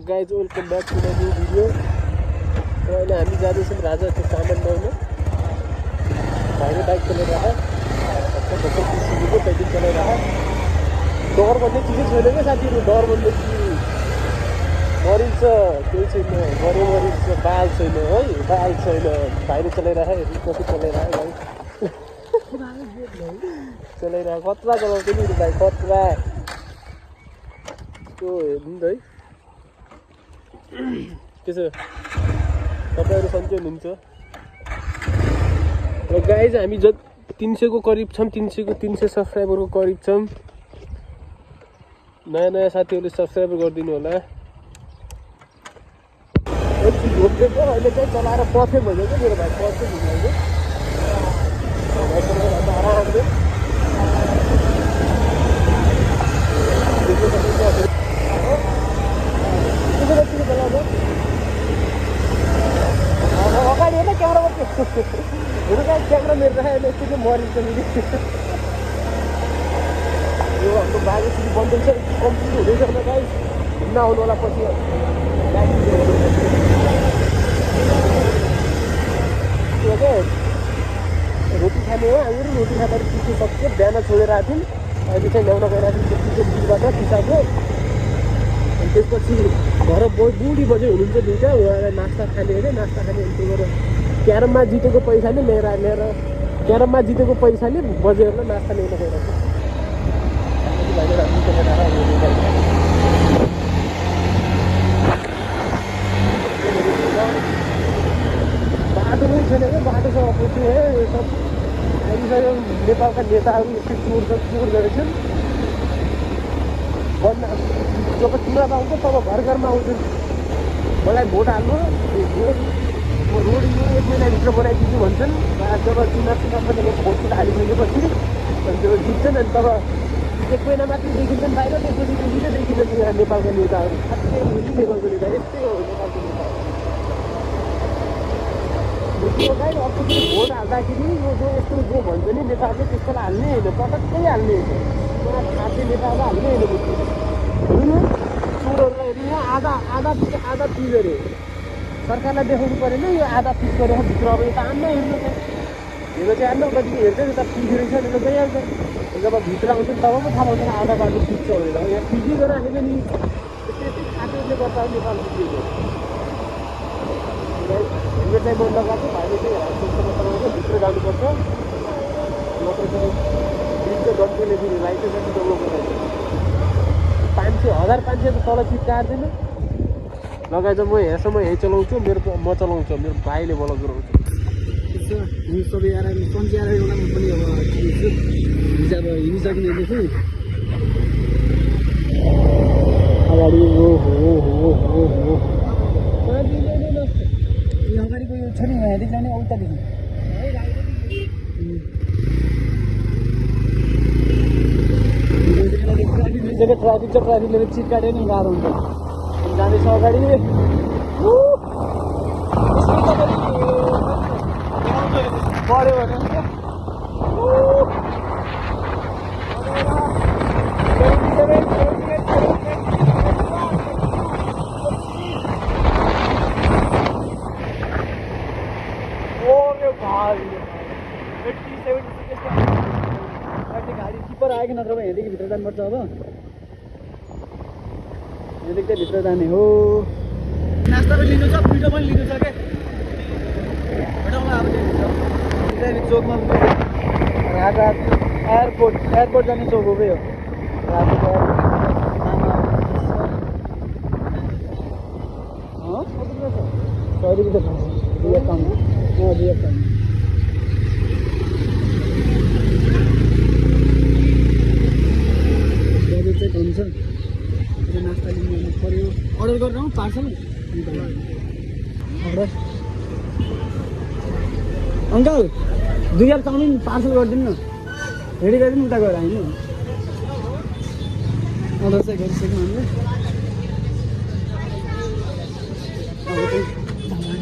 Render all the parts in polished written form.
Guys welcome back to my new video. र अहिले हामी जाँदैछौँ राजाको सामान ल्याउन। भाइले बाइक चलाइरहेको भर्खर सिकेको पेकिङ चलाइरहेको। डर भन्ने चिजै छैन क्या साथीहरू, डर भन्ने चिज मरिन्छ केही छैन, गऱ्यो मरिन्छ, बाल छैन है, बाल छैन। भाइले चलाइरहेको हेर्नु कति चलाइरहेको भाइ चलाइरहेको खतरा चलाउँछ नि भाइ, खतरा त्यो हेर्नु त है। के छ तपाईँहरू सन्चै हुनुहुन्छ? र गाइज हामी 300 को करिब छौँ, 300 सब्सक्राइबरको करिब छौँ। नयाँ साथीहरूले सब्सक्राइब गरिदिनु होला। घुम्दैछ अहिले चाहिँ चलाएर पर्फेक्ट भइसक्यो क्या मेरो भाइ, पर्फेक्ट हुँदैन आरामले अगाडि होइन क्यामेरा हुनु कहाँ क्यामेरा मेरो राखेर यस्तो चाहिँ मरिन्छ नि। यो हाम्रो बाजे फेरि बन्दैछ, कम्प्लिट हुँदैछ न गाइस, घुम्न आउनु होला पछि। त्यो क्या रोटी खाने हो हामीहरू, रोटी खाँदाखेरि पिछे सक्यो, बिहान छोडेर आएको थियौँ, अहिले चाहिँ ल्याउन गइरहेको थियौँ पिछे बिचबाट पिसाको। अनि त्यसपछि घर बुढी बजे हुनुहुन्छ दुइटा, उहाँलाई नास्ता खाने अरे, नास्ता खाने त्यो गरेर क्यारममा जितेको पैसाले लिएर क्यारममा जितेको पैसाले बजेहरूलाई नास्ता ल्याउन गइरहेको बाटो पनि छैन क्या, बाटोसँग पुग्छु है। यो सब आइसक्यो, नेपालका नेताहरू यस्तै चोर गरेछन्। जब चुनाव आउँछ तब घर घरमा आउँछन्, मलाई भोट हाल्नु, रोड यो 1 महिनाभित्र बनाइदिन्छु भन्छन्। जब चुनावमा भोट हालिसकेपछि जब जित्छन् अनि तब 1 महिना मात्रै देखिन्छन् बाहिर, त्यसपछि देखिन्छ यहाँ नेपालका नेताहरू। खासै नेपालको नेता यस्तै हो नेपालको नेता। गाई अर्कोचोटि भोट हाल्दाखेरि यो जो यस्तो जो भन्छ नि नेताहरूले त्यस्तोलाई हाल्ने होइन, पटक्कै हाल्ने होइन, उहाँ खासै नेतालाई हाल्ने होइन। हेर्नु चोरहरूलाई हेर्नु, यहाँ आधा चिज अरे सरकारलाई देखाउनु परेन, यो आधा फिक्स गरेर भित्र। अब यता आन्न हेर्नु चाहिँ हेर्नु चाहिँ आन्न, कतिको हेर्छ यता फिक्स रहेछ भनेर गइहाल्छ। जब भित्र आउँछ तब पो थाहा पाउँछ आधा बाटो फिक्स छ भनेर। यहाँ फिक्सै गरेर राखेको नि, त्यस्तै खासैले गर्दा नेपाल फिक्सेको। हेलमेट चाहिँ बन्द गर्छ भाइले चाहिँ हेल्मेटमा भित्र जानुपर्छ, नत्र चाहिँ ब्रिजको डम्पीले दिने लाइसेन्स जति डल्लोको रहेछ। 1500 त तल चिज काट्दैन। लगाएर म यहाँसम्म यहीँ चलाउँछु, म चलाउँछु, मेरो भाइले बल चलाउँछ। सबै आएर कम्ती आएर एउटा म पनि अब हिसाब हिँडिसकिँदैछु अगाडि। अगाडिको यो छ नि यहाँदेखि जाने उतादेखि ट्राफिक छ, ट्राफिकले चिट काट्यो नि गाह्रो हुन्छ। जाँदैछ अगाडि बढ्यो भने गाडी टिपर आयो कि, नत्र यहाँदेखि भित्र जानुपर्छ। अब यहाँदेखि चाहिँ भित्र जाने हो। नास्ता पनि लिनु छ, पिठो पनि लिनु छ क्या। भेटौँला अब त्यहाँदेखि चोकमा राजा एयरपोर्ट जाने चोक हो क्या यो राजाको एयरपोर्ट। 100 रुपियाँ त खान्छ दुई अकाउन्ट चाहिँ हुन्छ। नास्ता लिनु पऱ्यो, अर्डर गरेर parcel order. Uncle 2 chow mein parcel गरिदिनु न, रेडी गरिदिनु उता गएर होइन। अर्डर चाहिँ गरिसक्यौँ हामीले।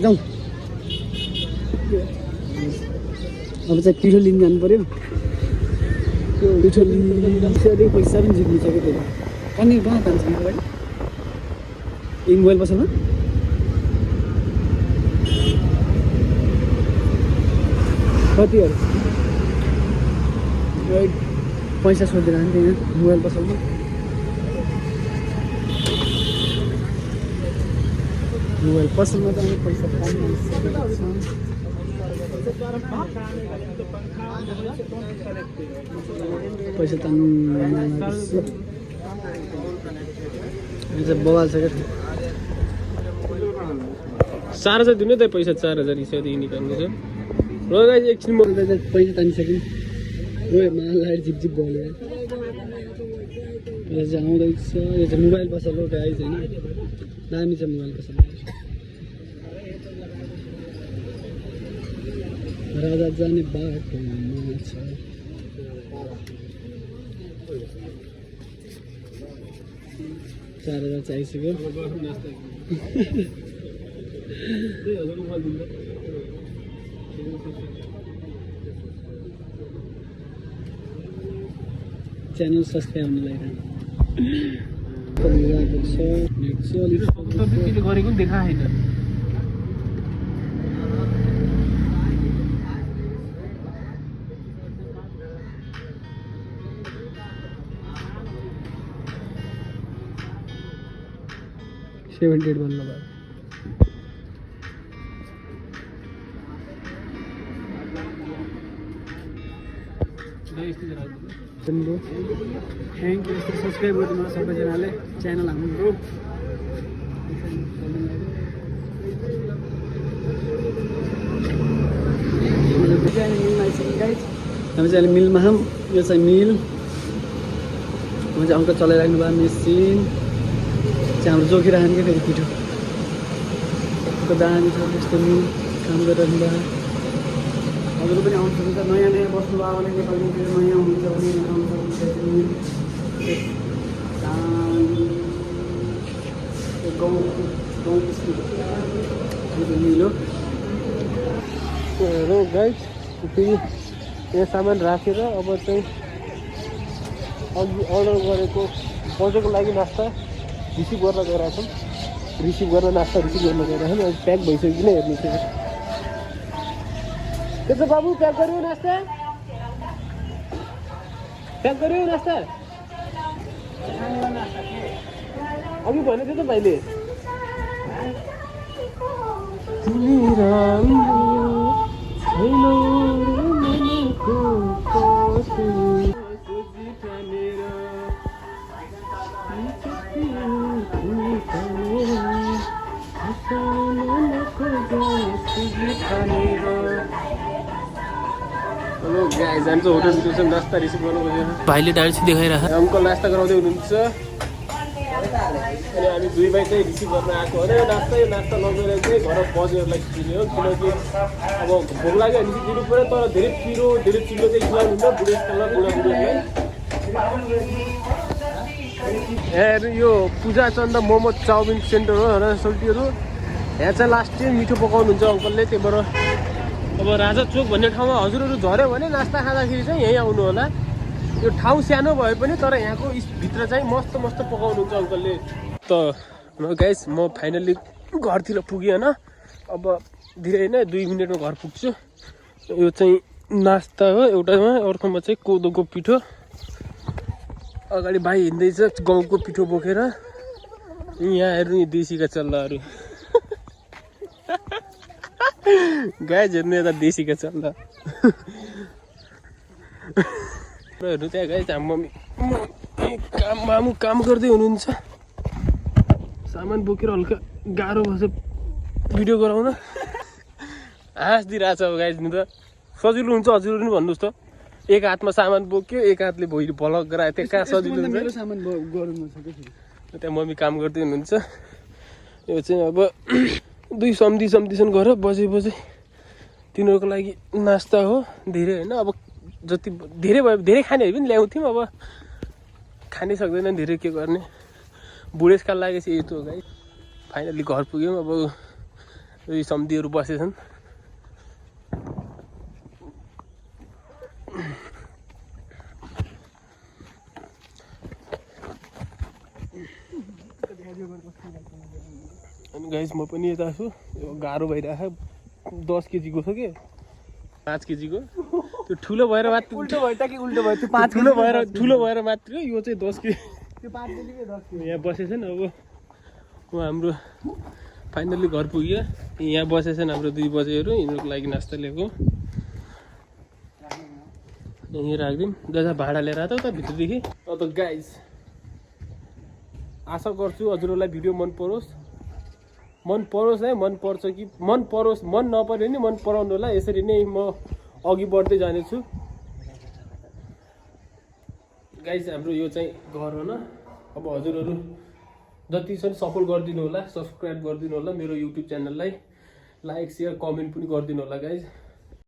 जाउँ, अब चाहिँ पिठो लिनु जानु पऱ्यो। त्यो पिठो लिनु पैसा पनि जित्नु छ क्या। त्यसले अनि कहाँ जान्छ अगाडि यी मोबाइल पसलमा कतिहरू पैसा सोधेर खान्थ्यो यहाँ मोबाइल पसलमा मोबाइल पसलमा त पैसा पैसा तान्नु बवाल छ क्या 4000 दिनु त पैसा 4000 यसरी निकाल्नु छ र गाइस एकछिन म पैसा तानिसक्यो रोयो मलाई झिपझिप भयो यो चाहिँ आउँदैछ यो चाहिँ मोबाइल पसल हो गाइस होइन दामी छ मोबाइल पसल राजा जाने बाटोमा छ 4000 चाहिसक्यो च्यानल सब्सक्राइब हुनु लागि गरेको पनि देखा छैन 78 भन्नु भयो थ्याङ्क यू सब्सक्राइब गरिदिनु होला सबैजनाले च्यानल हाम्रो हामी चाहिँ अहिले मिलमा छौँ यो चाहिँ मिल हामी चाहिँ अङ्क चलाइराख्नु भयो मेसिन चाहिँ हाम्रो जोगिरहनु क्या फेरि पिठो दामी छ त्यस्तो मिल काम गरिरहनु भयो हजुर पनि आउनु सक्नुहुन्छ नयाँ नयाँ बस्नुभयो भने नेपालमा नयाँ हुनुहुन्छ भने आउनु सक्नुहुन्छ गाउँ मिल हो गाइस फेरि यहाँ सामान राखेर अब चाहिँ अघि अर्डर गरेको बजेको लागि नास्ता रिसिभ गर्न गइरहेको छौँ रिसिभ गर्न नास्ता रिसिभ गर्न गइरहेको छौँ अब प्याक भइसक्यो किन हेर्नु थियो के छ बाबु प्याक गर्यो नास्ता प्याक गर्यो नास्ता अघि भनेको थियो त भाइले जान्छ होटल भित्र नास्ता रिसिभ गर्नु भाइले डान्स देखाइरहेको अङ्कल नास्ता गराउँदै हुनुहुन्छ अनि हामी दुई भाइ चाहिँ रिसिभ गर्न आएको हो यो नास्ता लगेर चाहिँ घर बजेहरूलाई दिने हो किनकि अब भोक लाग्यो भने चाहिँ दिनु पऱ्यो तर धेरै पिरो धेरै चिलो चाहिँ खुवाउनुहुन्छ बुढेसकालमा बुढाबुढीहरूलाई यो पूजा चन्द मोमो चाउमिन सेन्टर हो र सोल्टीहरू यहाँ चाहिँ लास्ट टाइम मिठो पकाउनुहुन्छ अङ्कलले त्यही भएर अब राजा चोक भन्ने ठाउँमा हजुरहरू झऱ्यो भने नास्ता खाँदाखेरि चाहिँ यहीँ आउनु होला यो ठाउँ सानो भए पनि तर यहाँको भित्र चाहिँ मस्त मस्त पकाउनुहुन्छ अङ्कलले त गाइस म फाइनल्ली घरतिर पुगेँ होइन अब धेरै नै 2 मिनटमा घर पुग्छु यो चाहिँ नास्ता हो एउटामा अर्कोमा चाहिँ कोदोको पिठो अगाडि भाइ हिँड्दैछ गाउँको पिठो बोकेर यहाँ हेर्नु देशीका चल्लाहरू गाइस हेर्नु यता देशीका चल्ला हेर्नु त्यहाँ गाइस हाम्रो मामु काम गर्दै हुनुहुन्छ सामान बोकेर हल्का गाह्रो भएछ भिडियो गराउन हाँस दिइरहेछ अब गाइस नि त सजिलो हुन्छ हजुरहरू पनि भन्नुहोस् त एक हातमा सामान बोक्यो एक हातले भोलि भलक गरायो त्यो कहाँ सजिलो हुन्छ त्यहाँ मम्मी काम गर्दै हुनुहुन्छ यो चाहिँ अब दुई सम्धिसन गरेर बजे तिनीहरूको लागि नास्ता हो धेरै होइन अब जति धेरै भयो धेरै खानेहरू पनि ल्याउँथ्यौँ अब खानै सक्दैन धेरै के गर्ने बुढेसकाल लागेपछि यस्तो हो गाई फाइनल्ली घर पुग्यौँ अब यी सम्धिहरू बसेछन् अनि गाइस म पनि यता छु, यो गाह्रो भइरहेको 10 केजीको छ के 5 केजीको त्यो ठुलो भएर मात्र उल्टो भयो त कि उल्टो भयो त्यो 5 ठुलो भएर मात्र यो चाहिँ 10 केजी त्यो 5 केजीकै 10 केजी यहाँ बसेछन्। अब हाम्रो फाइनल्ली घर पुग्यो। यहाँ बसेछन् हाम्रो 2 बजेहरू, यिनीहरूको लागि नास्ता ल्याएको यहीँ राखिदिउँ। दादा भाडा लिएर आएको त भित्रदेखि। त गाइस आशा गर्छु हजुरहरूलाई भिडियो मन परोस् है, मन पर्छ कि मन परोस्, मन नपर्यो नि मन पराउनु होला। यसरी नै म अघि बढ्दै जानेछु गाइस। हाम्रो यो चाहिँ घर हो न। अब हजुरहरू जति छ सपोर्ट गरिदिनु होला, सब्सक्राइब गरिदिनु होला मेरो युट्युब च्यानललाई, लाइक सेयर कमेन्ट पनि गरिदिनु होला गाइस।